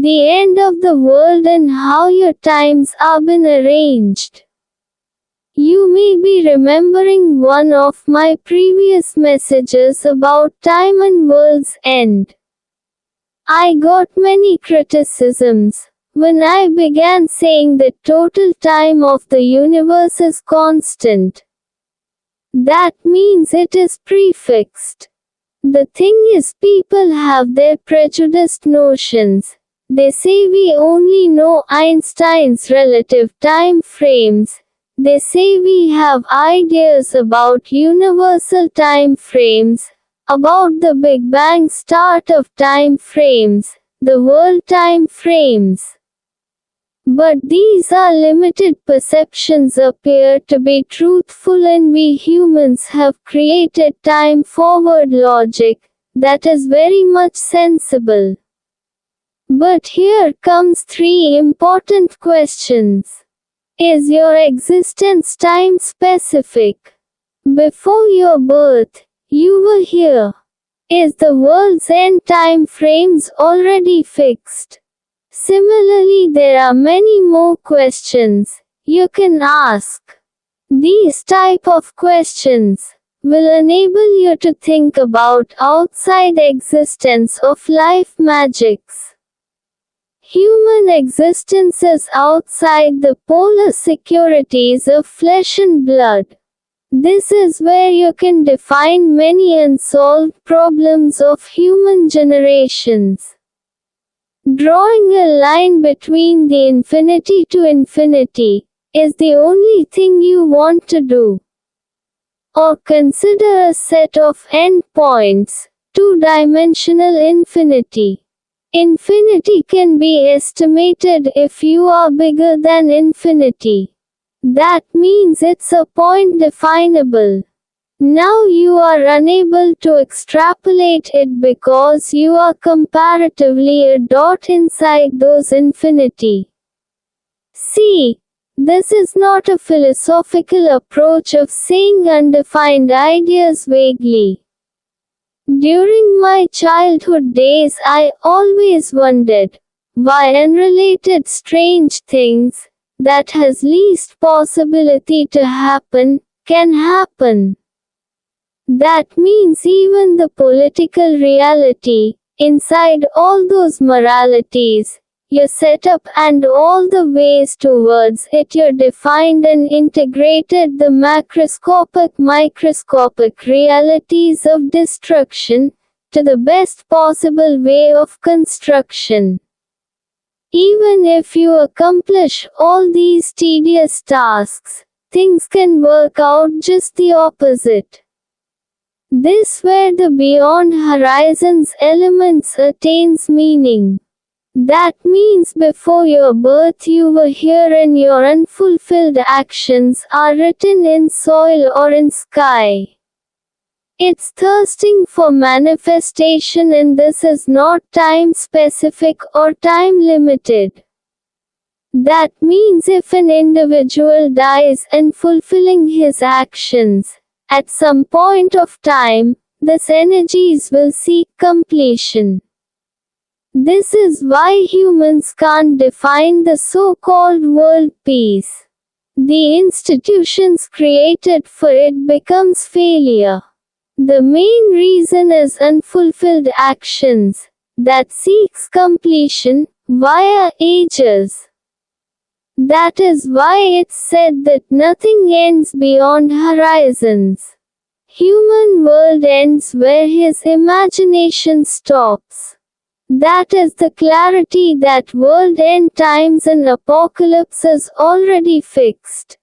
the end of the world and how your times are been arranged. You may be remembering one of my previous messages about time and world's end. I got many criticisms when I began saying that total time of the universe is constant. That means it is prefixed. The thing is, people have their prejudiced notions. They say we only know Einstein's relative time frames. They say we have ideas about universal time frames, about the Big Bang start of time frames, the world time frames. But these are limited perceptions appear to be truthful, and we humans have created time-forward logic that is very much sensible. But here comes three important questions. Is your existence time-specific? Before your birth, you were here. Is the world's end time frames already fixed? Similarly, there are many more questions you can ask. These type of questions will enable you to think about outside existence of life magics. Human existence is outside the polar securities of flesh and blood. This is where you can define many unsolved problems of human generations. Drawing a line between the infinity to infinity is the only thing you want to do. Or consider a set of endpoints, two-dimensional infinity. Infinity can be estimated if you are bigger than infinity. That means it's a point definable. Now you are unable to extrapolate it because you are comparatively a dot inside those infinity. See, this is not a philosophical approach of saying undefined ideas vaguely. During my childhood days, I always wondered why unrelated strange things that has least possibility to happen can happen. That means even the political reality, inside all those moralities, your setup and all the ways towards it you defined and integrated the macroscopic microscopic realities of destruction, to the best possible way of construction. Even if you accomplish all these tedious tasks, things can work out just the opposite. This where the beyond horizons elements attains meaning. That means before your birth you were here and your unfulfilled actions are written in soil or in sky. It's thirsting for manifestation, and this is not time specific or time limited. That means if an individual dies fulfilling his actions, at some point of time, these energies will seek completion. This is why humans can't define the so-called world peace. The institutions created for it becomes failure. The main reason is unfulfilled actions that seeks completion via ages. That is why it's said that nothing ends beyond horizons. Human world ends where his imagination stops. That is the clarity that world end times and apocalypse is already fixed.